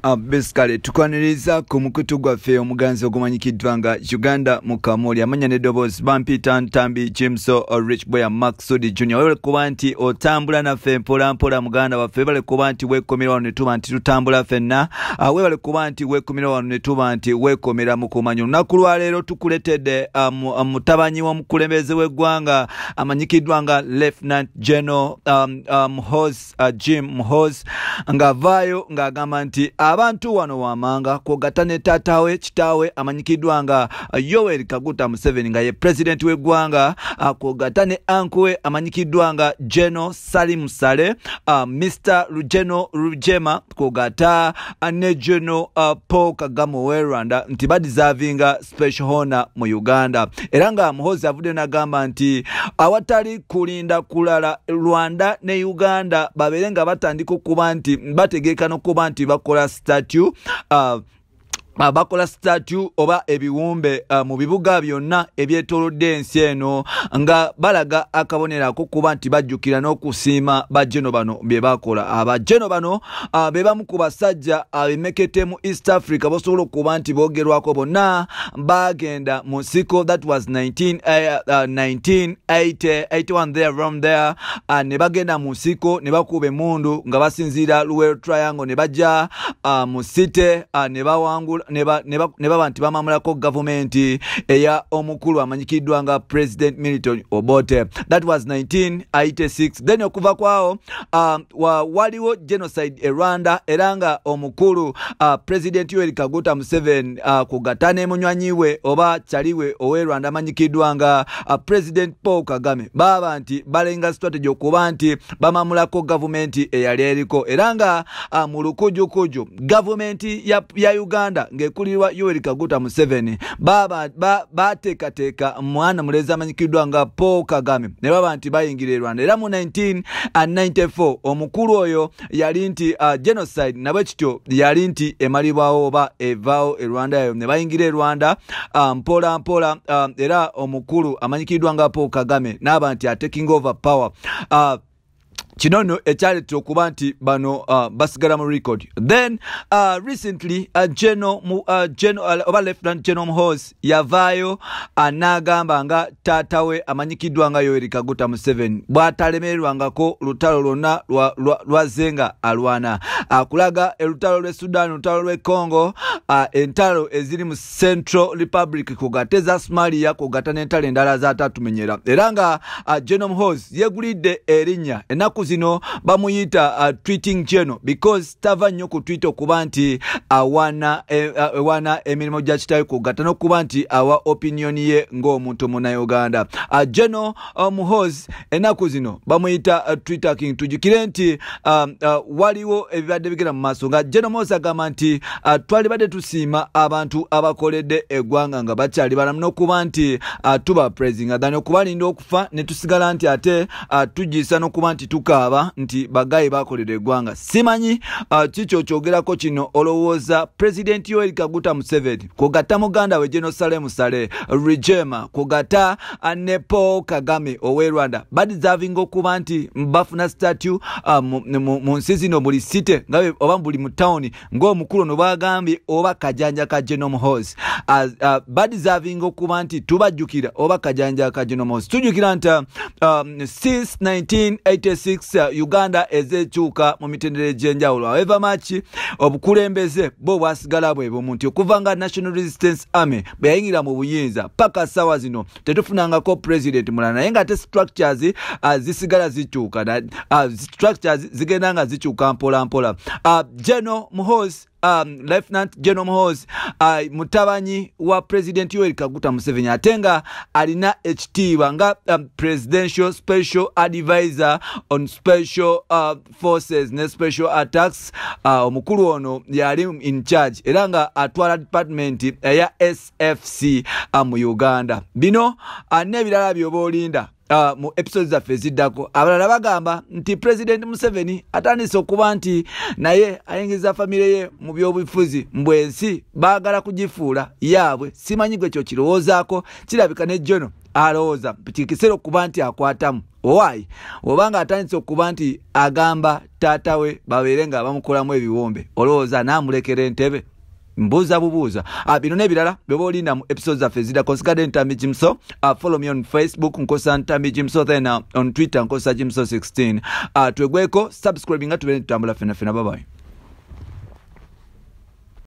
Basically tukwaniriza ku mukutu gwaffe omuganzi ogumanyikiddwa nga Uganda Mukamuli amanya n'eddoboozi Bampita Ntambi Jameso Rich Boy Maxud Junior webale kuba nti otambula naffe mpola mpola muganda waffe webale kuba nti weekomera wano ne tuba nti tutambula ffenna webale kuba nti weekomera wano ne tuba nti weekomera mu kumanya olunaku lwa leero tukuletedde mutabanyi w'omukulembeze w'eggwanga amanyikiddwa nga Lieutenant General Jim Muhoozi ng'avaayo ng'agamba nti abantu wano wamanga kwogata ne taatawe kitaawe amanyikiddwa nga Yoweri Kaguta Museveni nga ye president w'eggwanga kwogata ne ankuwe amanyikiddwa nga General Salim Saleh Mr. General Rujema kwogata ne General Paul Kagame ow'e Rwanda nti badizavinga special honor mu Uganda era nga Muhoozi avudde n'agamba nti awatali kulinda kulala Rwanda ne Uganda babeere nga batandika okuba nti bategeeka n'okuba nti bakola statue bakola statue oba ebiwumbe mu bibuga byonna ebyetoolodde ensi eno nga balaga akabonerako kuba nti bajjukira n'okusiima bajeno bano bye bakola abajeno bano be bamu ku basajja abemekete mu East Africa bosobola okuba nti boogerwako bonna bagenda mu nsiko that was 1981 there around there ne bagenda mu nsiko ne bakuba emmundu nga basinziira Luweero Triangle ne bajja mu City ne bawangula ne baba nti bamamulako gavumenti eya omukulu amanyikiddwa nga President Milton Obote. That was 1986. Then okuva kwawo waliwo genocide e Rwanda era nga omukulu President Yoweri Kaguta Museveni kugatane munywanyiwe oba chaliwe owe Rwanda amanyikiddwa nga President Paul Kagame baba nti balenga strategy okuba nti bamamulako gavumenti eyali eriko era nga mu lukujukuju gavumenti ya Uganda ngekulirwa Yoweri Kaguta Museveni bateekateeka mwana mulezi amanyikiddwa nga Paul Kagame ne baba nti bayingira Rwanda era mu 1994 omukulu oyo yali nti genocide nabwe kityo yali nti emalibwawo oba evaawo e Rwanda yayo ne bayingira Rwanda mpola mpola era omukulu amanyikiddwa nga Paul Kagame n'aba nti taking over power kinono ekyaleeta okuba nti bano basigala mu record. Then recently General oba Lieutenant General Muhoozi yavaayo n'agamba nga taatawe amanyikiddwa nga Yoweri Kaguta Museveni bw'atalemerwangako lutalo lwonna lwazenga alwana akulaga elutalo lw'e Sudan lutalo lw'e Congo entalo eziri mu Central Republic kugateza Somalia kugata n'entalo endala zaatatumenyera era nga General Muhoozi yegulidde erinnya ennaku zino bamuyita tweeting general because tava nnyo ku tweet okuba nti awana emirimu gya kitawe kugatta n'okuba nti awa opinion ye ng'omuntu Munnayuganda. General Muhoozi ennaku zino bamuyita Twitter king. Tujjukire nti waliwo ebibadde bigenda mu maaso nga General Muhoozi agamba nti twali badde tusiima abantu abakoledde eggwanga nga bakyali balamu n'okuba nti tuba praising adani okubalinda okufa ne tusigala nti ate tujjisa n'okuba nti tukaaba nti bagayi bakoledde eggwanga. Simanyi kikyo kyogerako kino olowooza President Yoweri Kaguta Museveni kugatta muganda we General Salim Saleh Rujema kugatta ne Paul Kagame ow'e Rwanda badizavinga okuba nti bafuna statue mu nsi zino buli city nga oba buli mu town ng'omukulu no bagambye oba kajanja ka General Muhoozi badizavinga okuba nti tubajjukira oba kajanja ka General Muhoozi. Tujjukira nti since 1986 Uganda ezekyuka mu mitendere gy'enjawulo however much obukulembeze bo bwasigala bwe bumuntu okuva nga National Resistance Army bwe yayingira mu buyinza paka sawa zino tetufunangako president mulala naye nga te structures zisigala zikyuka structures zigenda nga zikyuka mpola mpola. General Muhoozi Lieutenant General Muhoozi mutabanyi wa President Yoweri Kaguta Museveni atenga alina ekitiibwa nga Presidential Special Advisor on Special Forces ne Special Attacks. Omukulu ono yali in charge era nga atwala department eya SFC mu Uganda. Bino n'ebirala by'obolinda mu episodes zaffe ziddako abalala bagamba nti President Museveni atandise okuba nti naye ayingiza famire ye mu byobufuzi mbwensi baagala kugifuula yaabwe. Simanyi gwe kyo kirowoozaako kirabika ne Jono alowooza kikisero okuba nti akwatamu owaayi obanga atandise okuba nti agamba taata we babeere nga bamukolamu ebiwombe olowooza naamulekera entebe mbuuza bubuuza bino n'ebirala byoba olinda mu episodes zaffe ezidako nsigadde Ntambi Jimso. Follow me on Facebook nkosa Ntambi Jimso, then on Twitter nkosa Jimso 16. Twegweko subscribe nga tubeere tutambula ffenna ffenna. Bye bye.